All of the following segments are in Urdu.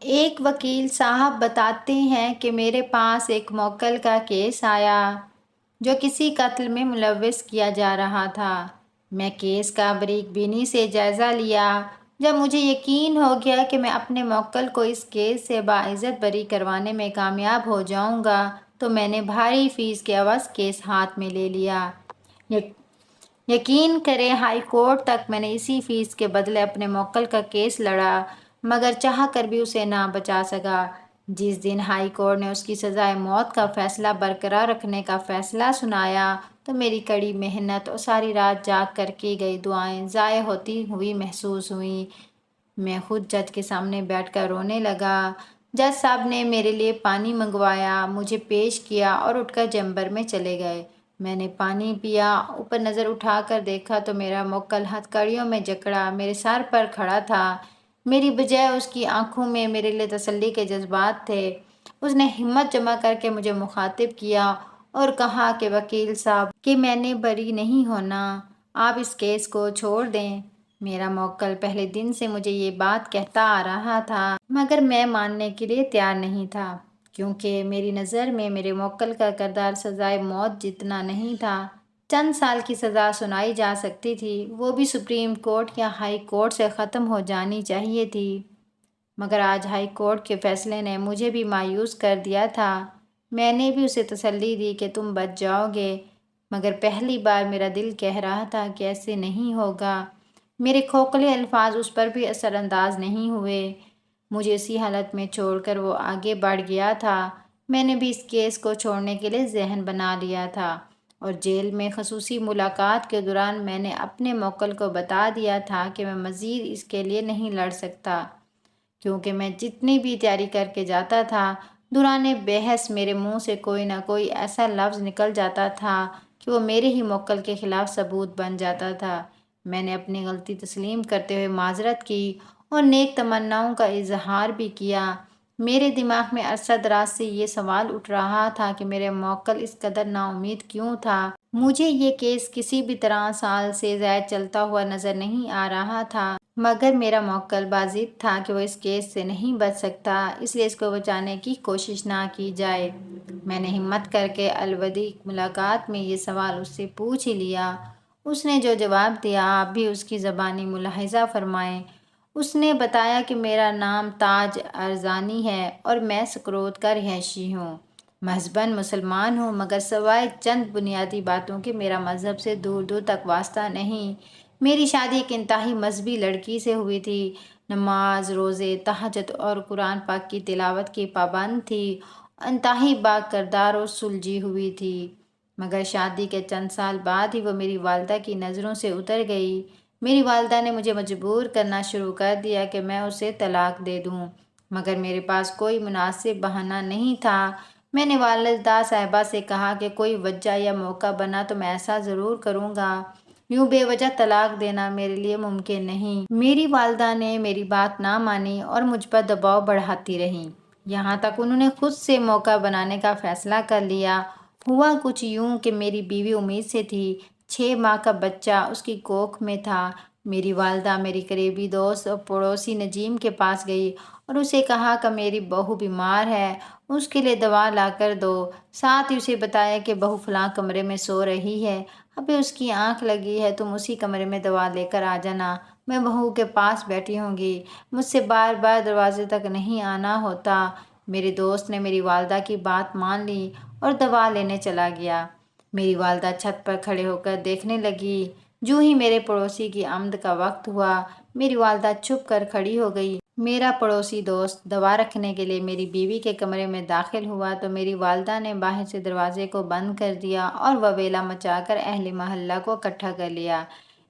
ایک وکیل صاحب بتاتے ہیں کہ میرے پاس ایک موکل کا کیس آیا جو کسی قتل میں ملوث کیا جا رہا تھا۔ میں کیس کا باریک بینی سے جائزہ لیا۔ جب مجھے یقین ہو گیا کہ میں اپنے موکل کو اس کیس سے باعزت بری کروانے میں کامیاب ہو جاؤں گا تو میں نے بھاری فیس کے عوض کیس ہاتھ میں لے لیا۔ یقین کریں ہائی کورٹ تک میں نے اسی فیس کے بدلے اپنے موکل کا کیس لڑا، مگر چاہ کر بھی اسے نہ بچا سکا۔ جس دن ہائی کورٹ نے اس کی سزائے موت کا فیصلہ برقرار رکھنے کا فیصلہ سنایا تو میری کڑی محنت اور ساری رات جاگ کر کی گئی دعائیں ضائع ہوتی ہوئی محسوس ہوئیں۔ میں خود جج کے سامنے بیٹھ کر رونے لگا۔ جج صاحب نے میرے لیے پانی منگوایا، مجھے پیش کیا اور اٹھ کر چیمبر میں چلے گئے۔ میں نے پانی پیا، اوپر نظر اٹھا کر دیکھا تو میرا موکل ہتھ کڑیوں میں جکڑا میرے سر پر کھڑا تھا۔ میری بجائے اس کی آنکھوں میں میرے لیے تسلی کے جذبات تھے۔ اس نے ہمت جمع کر کے مجھے مخاطب کیا اور کہا کہ وکیل صاحب کہ میں نے بری نہیں ہونا، آپ اس کیس کو چھوڑ دیں۔ میرا موکل پہلے دن سے مجھے یہ بات کہتا آ رہا تھا، مگر میں ماننے کے لیے تیار نہیں تھا، کیونکہ میری نظر میں میرے موکل کا کردار سزائے موت جتنا نہیں تھا۔ چند سال کی سزا سنائی جا سکتی تھی، وہ بھی سپریم کورٹ یا ہائی کورٹ سے ختم ہو جانی چاہیے تھی، مگر آج ہائی کورٹ کے فیصلے نے مجھے بھی مایوس کر دیا تھا۔ میں نے بھی اسے تسلی دی کہ تم بچ جاؤ گے، مگر پہلی بار میرا دل کہہ رہا تھا کہ ایسے نہیں ہوگا۔ میرے کھوکھلے الفاظ اس پر بھی اثر انداز نہیں ہوئے۔ مجھے اسی حالت میں چھوڑ کر وہ آگے بڑھ گیا تھا۔ میں نے بھی اس کیس کو چھوڑنے کے لیے ذہن بنا لیا تھا، اور جیل میں خصوصی ملاقات کے دوران میں نے اپنے موکل کو بتا دیا تھا کہ میں مزید اس کے لیے نہیں لڑ سکتا، کیونکہ میں جتنی بھی تیاری کر کے جاتا تھا، دوران بحث میرے منہ سے کوئی نہ کوئی ایسا لفظ نکل جاتا تھا کہ وہ میرے ہی موکل کے خلاف ثبوت بن جاتا تھا۔ میں نے اپنی غلطی تسلیم کرتے ہوئے معذرت کی اور نیک تمناؤں کا اظہار بھی کیا۔ میرے دماغ میں عرصہ دراز سے یہ سوال اٹھ رہا تھا کہ میرا موکل اس قدر نا امید کیوں تھا۔ مجھے یہ کیس کسی بھی طرح سال سے زائد چلتا ہوا نظر نہیں آ رہا تھا، مگر میرا موکل باضد تھا کہ وہ اس کیس سے نہیں بچ سکتا، اس لیے اس کو بچانے کی کوشش نہ کی جائے۔ میں نے ہمت کر کے الوداعی ملاقات میں یہ سوال اس سے پوچھ ہی لیا۔ اس نے جو جواب دیا آپ بھی اس کی زبانی ملاحظہ فرمائیں۔ اس نے بتایا کہ میرا نام تاج ارزانی ہے اور میں سکروت کا رہائشی ہوں۔ مذہباً مسلمان ہوں، مگر سوائے چند بنیادی باتوں کے میرا مذہب سے دور دور تک واسطہ نہیں۔ میری شادی ایک انتہائی مذہبی لڑکی سے ہوئی تھی، نماز، روزے، تہجد اور قرآن پاک کی تلاوت کی پابند تھی، انتہائی با کردار اور سلجھی ہوئی تھی، مگر شادی کے چند سال بعد ہی وہ میری والدہ کی نظروں سے اتر گئی۔ میری والدہ نے مجھے مجبور کرنا شروع کر دیا کہ میں اسے طلاق دے دوں، مگر میرے پاس کوئی مناسب بہانہ نہیں تھا۔ میں نے والدہ صاحبہ سے کہا کہ کوئی وجہ یا موقع بنا تو میں ایسا ضرور کروں گا، یوں بے وجہ طلاق دینا میرے لیے ممکن نہیں۔ میری والدہ نے میری بات نہ مانی اور مجھ پر دباؤ بڑھاتی رہیں، یہاں تک انہوں نے خود سے موقع بنانے کا فیصلہ کر لیا۔ ہوا کچھ یوں کہ میری بیوی امید سے تھی، 6 ماہ کا بچہ اس کی کوکھ میں تھا۔ میری والدہ میری قریبی دوست اور پڑوسی نجیم کے پاس گئی اور اسے کہا کہ میری بہو بیمار ہے، اس کے لیے دوا لا کر دو، ساتھ ہی اسے بتایا کہ بہو فلاں کمرے میں سو رہی ہے، ابھی اس کی آنکھ لگی ہے، تم اسی کمرے میں دوا لے کر آ جانا، میں بہو کے پاس بیٹھی ہوں گی، مجھ سے بار بار دروازے تک نہیں آنا ہوتا۔ میرے دوست نے میری والدہ کی بات مان لی اور دوا لینے چلا گیا۔ میری والدہ چھت پر کھڑے ہو کر دیکھنے لگی۔ جوں ہی میرے پڑوسی کی آمد کا وقت ہوا، میری والدہ چھپ کر کھڑی ہو گئی۔ میرا پڑوسی دوست دوا رکھنے کے لیے میری بیوی کے کمرے میں داخل ہوا تو میری والدہ نے باہر سے دروازے کو بند کر دیا اور وویلا مچا کر اہل محلہ کو اکٹھا کر لیا۔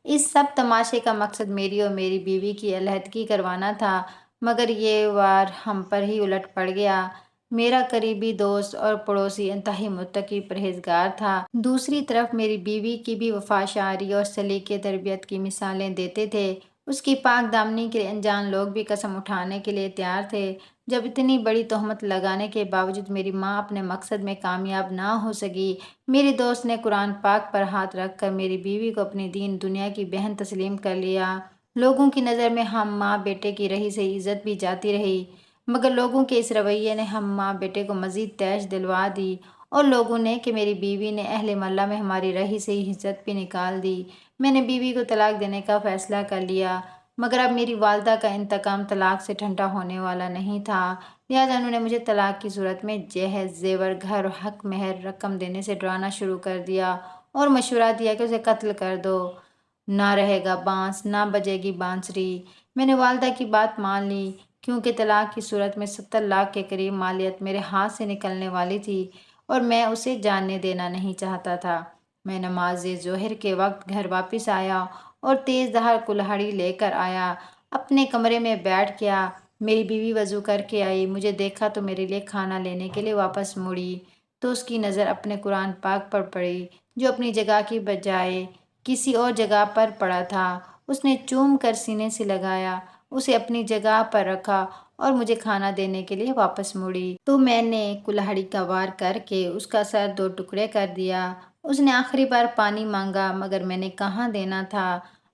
اس سب تماشے کا مقصد میری اور میری بیوی کی علیحدگی کروانا تھا، مگر یہ وار ہم پر ہی الٹ پڑ گیا۔ میرا قریبی دوست اور پڑوسی انتہائی متقی پرہیزگار تھا، دوسری طرف میری بیوی کی بھی وفا شعاری اور سلیقے تربیت کی مثالیں دیتے تھے۔ اس کی پاک دامنی کے انجان لوگ بھی قسم اٹھانے کے لیے تیار تھے۔ جب اتنی بڑی تہمت لگانے کے باوجود میری ماں اپنے مقصد میں کامیاب نہ ہو سکی، میرے دوست نے قرآن پاک پر ہاتھ رکھ کر میری بیوی کو اپنی دین دنیا کی بہن تسلیم کر لیا۔ لوگوں کی نظر میں ہم ماں بیٹے کی رہی سے عزت بھی جاتی رہی، مگر لوگوں کے اس رویے نے ہم ماں بیٹے کو مزید تیش دلوا دی، اور لوگوں نے کہ میری بیوی نے اہل محلہ میں ہماری رہی سے ہی عزت بھی نکال دی۔ میں نے بیوی کو طلاق دینے کا فیصلہ کر لیا، مگر اب میری والدہ کا انتقام طلاق سے ٹھنڈا ہونے والا نہیں تھا، لہٰذا انہوں نے مجھے طلاق کی صورت میں جہیز، زیور، گھر، حق مہر رقم دینے سے ڈرانا شروع کر دیا اور مشورہ دیا کہ اسے قتل کر دو، نہ رہے گا بانس، نہ بجے گی بانسری۔ میں نے والدہ کی بات مان لی، کیونکہ طلاق کی صورت میں 70 لاکھ کے قریب مالیت میرے ہاتھ سے نکلنے والی تھی اور میں اسے جاننے دینا نہیں چاہتا تھا۔ میں نماز ظہر کے وقت گھر واپس آیا اور تیز دھار کلہاڑی لے کر آیا، اپنے کمرے میں بیٹھ گیا۔ میری بیوی وضو کر کے آئی، مجھے دیکھا تو میرے لیے کھانا لینے کے لیے واپس مڑی تو اس کی نظر اپنے قرآن پاک پر پڑی جو اپنی جگہ کی بجائے کسی اور جگہ پر پڑا تھا۔ اس نے چوم کر سینے سے لگایا، اسے اپنی جگہ پر رکھا اور مجھے کھانا دینے کے لیے واپس مڑی تو میں نے کلہاڑی کا وار کر کے اس کا سر 2 ٹکڑے کر دیا۔ اس نے آخری بار پانی مانگا، مگر میں نے کہاں دینا تھا،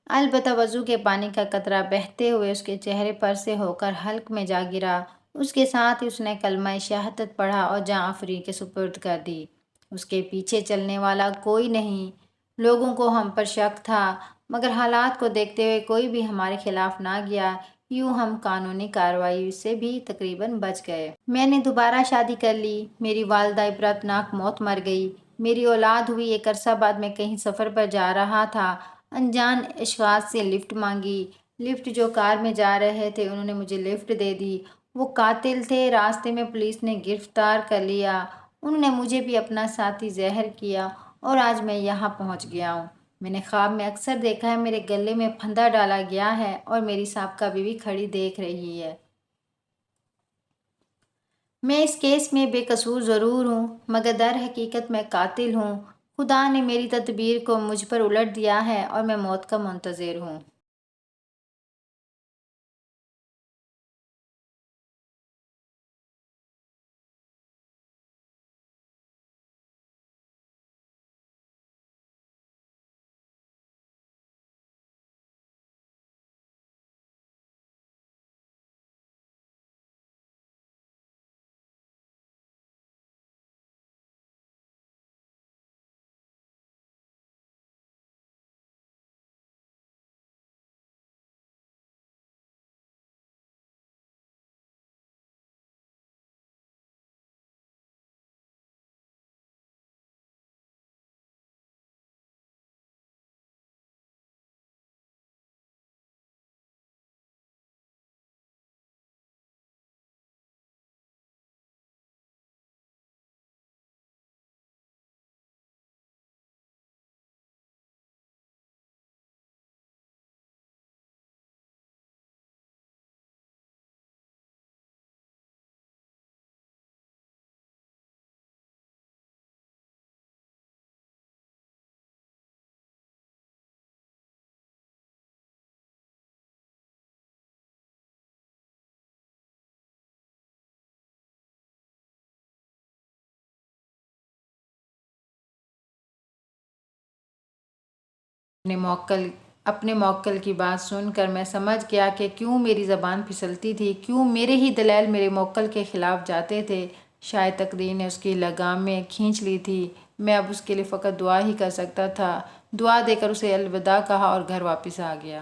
البتہ وضو کے پانی کا قطرہ بہتے ہوئے اس کے چہرے پر سے ہو کر حلق میں جا گرا۔ اس کے ساتھ ہی اس نے کلمہ شہادت پڑھا اور جاں افری کے سپرد کر دی۔ اس کے پیچھے چلنے والا کوئی نہیں۔ لوگوں کو ہم پر شک تھا، مگر حالات کو دیکھتے ہوئے کوئی بھی ہمارے خلاف نہ گیا، یوں ہم قانونی کارروائی سے بھی تقریباً بچ گئے۔ میں نے دوبارہ شادی کر لی، میری والدہ عبرتناک موت مر گئی۔ میری اولاد ہوئی۔ ایک عرصہ بعد میں کہیں سفر پر جا رہا تھا، انجان اشخاص سے لفٹ مانگی۔ لفٹ جو کار میں جا رہے تھے انہوں نے مجھے لفٹ دے دی۔ وہ قاتل تھے۔ راستے میں پولیس نے گرفتار کر لیا۔ انہوں نے مجھے بھی اپنا ساتھی زہر کیا اور آج میں یہاں پہنچ گیا ہوں۔ میں نے خواب میں اکثر دیکھا ہے میرے گلے میں پھندا ڈالا گیا ہے اور میری سابقہ بیوی کھڑی دیکھ رہی ہے۔ میں اس کیس میں بے قصور ضرور ہوں، مگر در حقیقت میں قاتل ہوں۔ خدا نے میری تدبیر کو مجھ پر الٹ دیا ہے اور میں موت کا منتظر ہوں۔ اپنے موکل کی بات سن کر میں سمجھ گیا کہ کیوں میری زبان پھسلتی تھی، کیوں میرے ہی دلائل میرے موکل کے خلاف جاتے تھے۔ شاید تقدیر نے اس کی لگامیں کھینچ لی تھی۔ میں اب اس کے لیے فقط دعا ہی کر سکتا تھا۔ دعا دے کر اسے الوداع کہا اور گھر واپس آ گیا۔